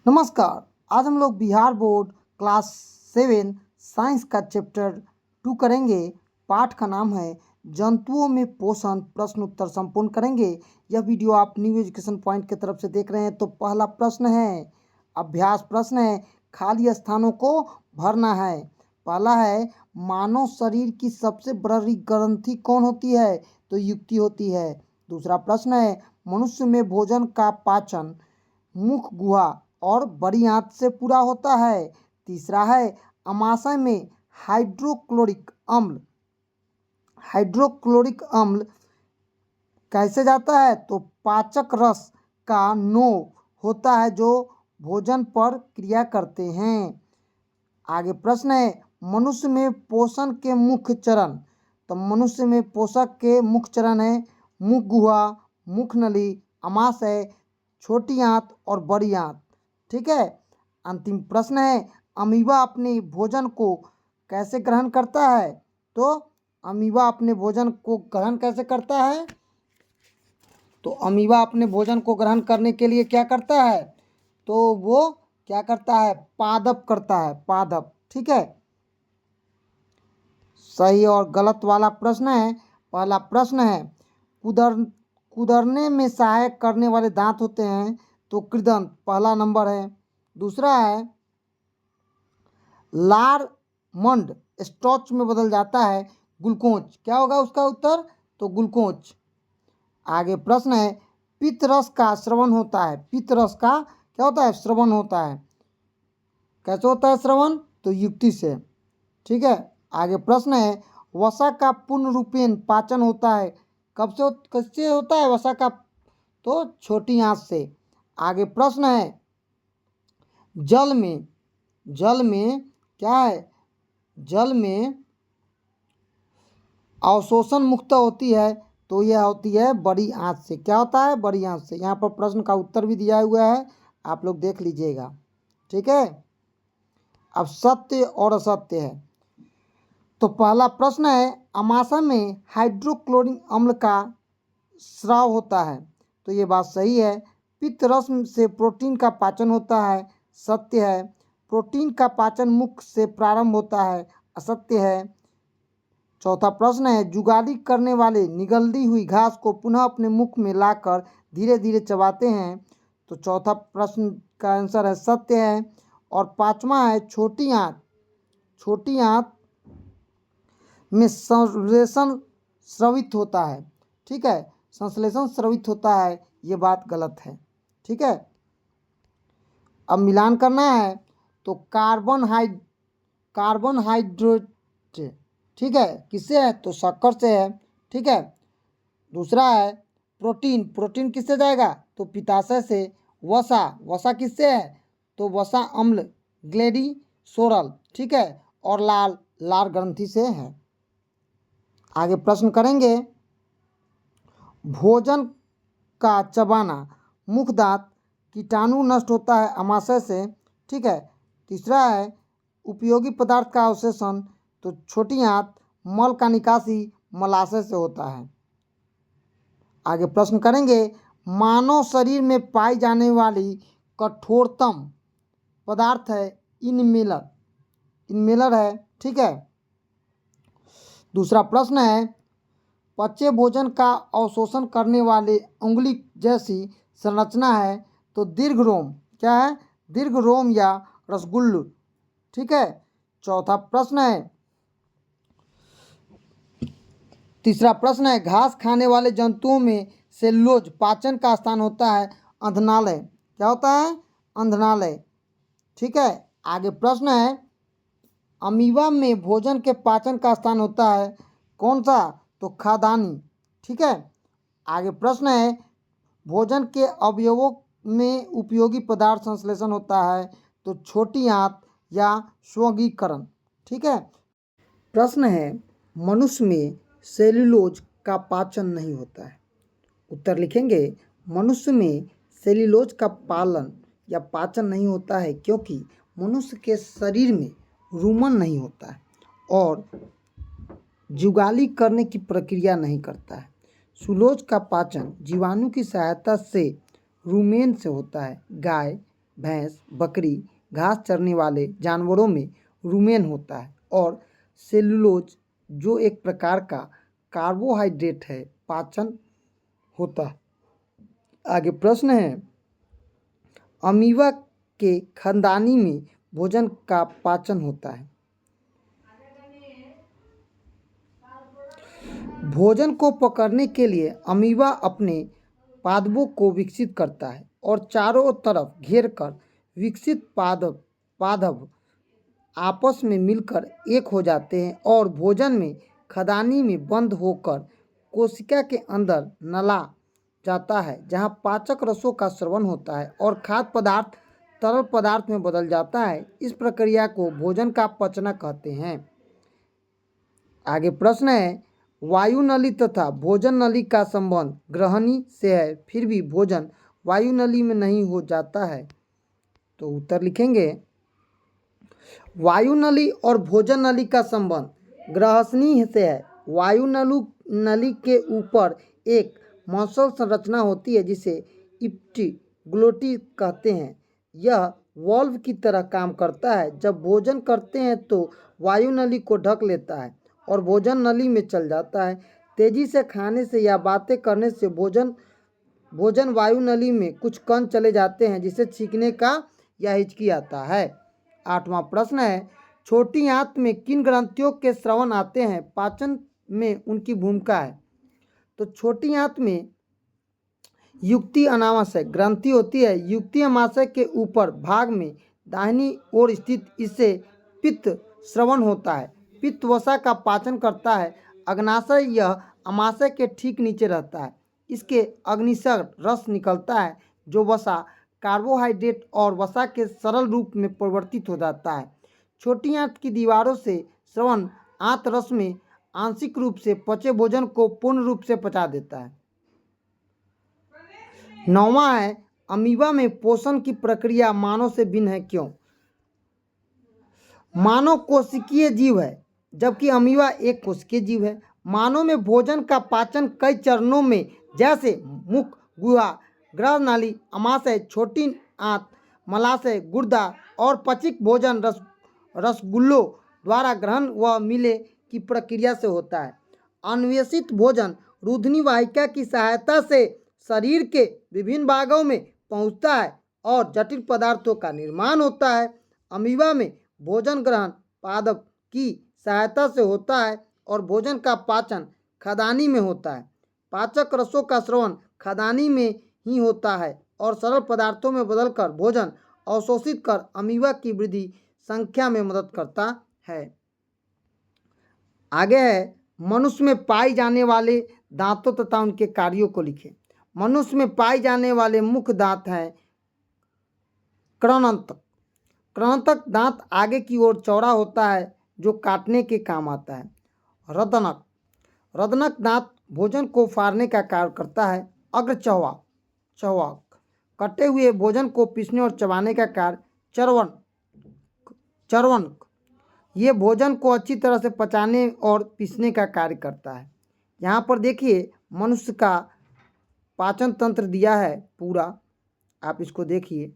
नमस्कार। आज हम लोग बिहार बोर्ड क्लास 7 साइंस का चैप्टर 2 करेंगे। पाठ का नाम है जंतुओं में पोषण। प्रश्न उत्तर संपूर्ण करेंगे। यह वीडियो आप न्यू एजुकेशन पॉइंट की तरफ से देख रहे हैं। तो पहला प्रश्न है, अभ्यास प्रश्न है, खाली स्थानों को भरना है। पहला है, मानव शरीर की सबसे बड़ी ग्रंथि कौन होती है? तो युक्ति होती है। दूसरा प्रश्न है, मनुष्य में भोजन का पाचन मुख गुहा और बड़ी आंत से पूरा होता है। तीसरा है, अमाशय में हाइड्रोक्लोरिक अम्ल कैसे जाता है? तो पाचक रस का नोक होता है जो भोजन पर क्रिया करते हैं। आगे प्रश्न है, मनुष्य में पोषण के मुख्य चरण। तो मनुष्य में पोषक के मुख्य चरण है मुख गुहा, मुख नली, अमाशय, छोटी आंत और बड़ी आंत। ठीक है। अंतिम प्रश्न है, अमीबा अपने भोजन को कैसे ग्रहण करता है? तो अमीबा अपने भोजन को ग्रहण कैसे करता है? तो अमीबा अपने भोजन को ग्रहण करने के लिए क्या करता है? तो वो क्या करता है? पादप करता है, पादप। ठीक है। सही और गलत वाला प्रश्न है। पहला प्रश्न है, कुदरने में सहायक करने वाले दांत होते हैं। तो कृदंत पहला नंबर है। दूसरा है, लार मंड स्टॉच में बदल जाता है ग्लूकोज। क्या होगा उसका उत्तर? तो ग्लूकोज। आगे प्रश्न है, पित्त रस का श्रवण होता है। पित्त रस का क्या होता है? श्रवण होता है। कैसे होता है श्रवण? तो युक्ति से। ठीक है। आगे प्रश्न है, वसा का पूर्ण रूपेण पाचन होता है। कैसे होता है वसा का? तो छोटी आंत से। आगे प्रश्न है, जल में क्या है? जल में अवशोषण मुक्त होती है। तो यह होती है बड़ी आंत से। क्या होता है? बड़ी आंत से। यहाँ पर प्रश्न का उत्तर भी दिया हुआ है, आप लोग देख लीजिएगा। ठीक है। अब सत्य और असत्य है। तो पहला प्रश्न है, अमाशय में हाइड्रोक्लोरिक अम्ल का स्राव होता है। तो ये बात सही है। पित्त रस से प्रोटीन का पाचन होता है। सत्य है। प्रोटीन का पाचन मुख से प्रारंभ होता है। असत्य है। चौथा प्रश्न है, जुगाली करने वाले निगलती हुई घास को पुनः अपने मुख में लाकर धीरे धीरे चबाते हैं। तो चौथा प्रश्न का आंसर है सत्य है। और पांचवा है, छोटी आंत में संश्लेषण स्रवित होता है। ठीक है। संश्लेषण स्रवित होता है, ये बात गलत है। ठीक है। अब मिलान करना है। तो कार्बोहाइड्रेट, ठीक है, किससे है? तो शक्कर से है। ठीक है। दूसरा है, प्रोटीन किससे जाएगा? तो पित्ताशय से। वसा किससे है? तो वसा अम्ल ग्लैडीसोरल। ठीक है। और लार ग्रंथि से है। आगे प्रश्न करेंगे, भोजन का चबाना मुख दांत कीटाणु नष्ट होता है अमाशय से। ठीक है। तीसरा है, उपयोगी पदार्थ का अवशोषण तो छोटी आंत, मल का निकासी मलाशय से होता है। आगे प्रश्न करेंगे, मानव शरीर में पाई जाने वाली कठोरतम पदार्थ है इनमेलर है। ठीक है। दूसरा प्रश्न है, पचे भोजन का अवशोषण करने वाले उंगली जैसी संरचना है। तो दीर्घ रोम। क्या है? दीर्घ रोम या रसगुल्लू। ठीक है। चौथा प्रश्न है, तीसरा प्रश्न है, घास खाने वाले जंतुओं में सेलुलोज पाचन का स्थान होता है अंधनालय। क्या होता है? अंधनालय। ठीक है। आगे प्रश्न है, अमीबा में भोजन के पाचन का स्थान होता है कौन सा? तो खादानी। ठीक है। आगे प्रश्न है, भोजन के अवयवों में उपयोगी पदार्थ संश्लेषण होता है तो छोटी आंत या स्वर्गीकरण। ठीक है। प्रश्न है, मनुष्य में सेल्यूलोज का पाचन नहीं होता है। उत्तर लिखेंगे, मनुष्य में सेल्यूलोज का पालन या पाचन नहीं होता है क्योंकि मनुष्य के शरीर में रुमन नहीं होता है और जुगाली करने की प्रक्रिया नहीं करता है। सुलोज का पाचन जीवाणु की सहायता से रुमेन से होता है। गाय, भैंस, बकरी, घास चरने वाले जानवरों में रूमेन होता है और सेलुलोज जो एक प्रकार का कार्बोहाइड्रेट है पाचन होता है। आगे प्रश्न है, अमीबा के खानदानी में भोजन का पाचन होता है। भोजन को पकड़ने के लिए अमीबा अपने पादपों को विकसित करता है और चारों तरफ घेर कर विकसित पादप आपस में मिलकर एक हो जाते हैं और भोजन में खदानी में बंद होकर कोशिका के अंदर नला जाता है, जहां पाचक रसों का स्रवण होता है और खाद्य पदार्थ तरल पदार्थ में बदल जाता है। इस प्रक्रिया को भोजन का पचना कहते हैं। आगे प्रश्न है, वायु नली तथा भोजन नली का संबंध ग्रहणी से है, फिर भी भोजन वायु नली में नहीं हो जाता है। तो उत्तर लिखेंगे, वायु नली और भोजन नली का संबंध ग्रहणी से है। वायु नली के ऊपर एक मसल संरचना होती है जिसे इप्टिग्लोटिस कहते हैं। यह वॉल्व की तरह काम करता है। जब भोजन करते हैं तो वायु नली को ढक लेता है और भोजन नली में चल जाता है। तेजी से खाने से या बातें करने से भोजन वायु नली में कुछ कण चले जाते हैं जिसे छींकने का या हिचकी आता है। 8वां प्रश्न है, छोटी आंत में किन ग्रंथियों के स्रवण आते हैं, पाचन में उनकी भूमिका है। तो छोटी आंत में युक्ति अनामाशय ग्रंथि होती है। युक्ति अमाशय के ऊपर भाग में दाहिनी ओर स्थित इससे पित्त श्रवण होता है। पित्त वसा का पाचन करता है। अग्नाशय यह अमाशय के ठीक नीचे रहता है। इसके अग्निशय रस निकलता है जो वसा कार्बोहाइड्रेट और वसा के सरल रूप में परिवर्तित हो जाता है। छोटी आंत की दीवारों से श्रवण आंत रस में आंशिक रूप से पचे भोजन को पूर्ण रूप से पचा देता है। 9वां है, अमीबा में पोषण की प्रक्रिया मानव से भिन्न है, क्यों। मानव कोशिकीय जीव है जबकि अमीबा एक कोशिकीय जीव है। मानव में भोजन का पाचन कई चरणों में जैसे मुख, गुहा, ग्रह नाली, अमाशय, छोटी आंत, मलाशय, गुर्दा और पचिक भोजन रसगुल्लों द्वारा ग्रहण व मिले की प्रक्रिया से होता है। अन्वेषित भोजन रुधिनी वाहिका की सहायता से शरीर के विभिन्न भागों में पहुंचता है और जटिल पदार्थों का निर्माण होता है। अमीबा में भोजन ग्रहण पादप की सहायता से होता है और भोजन का पाचन खदानी में होता है। पाचक रसों का स्रवण खदानी में ही होता है और सरल पदार्थों में बदलकर भोजन अवशोषित कर अमीबा की वृद्धि संख्या में मदद करता है। आगे है, मनुष्य में पाए जाने वाले दांतों तथा उनके कार्यों को लिखें। मनुष्य में पाए जाने वाले मुख्य दांत हैं कृंतक। कृंतक दांत आगे की ओर चौड़ा होता है जो काटने के काम आता है। रदनक दांत भोजन को फाड़ने का कार्य करता है। चौवक कटे हुए भोजन को पीसने और चबाने का कार्य। चर्वणक ये भोजन को अच्छी तरह से पचाने और पीसने का कार्य करता है। यहाँ पर देखिए मनुष्य का पाचन तंत्र दिया है पूरा, आप इसको देखिए।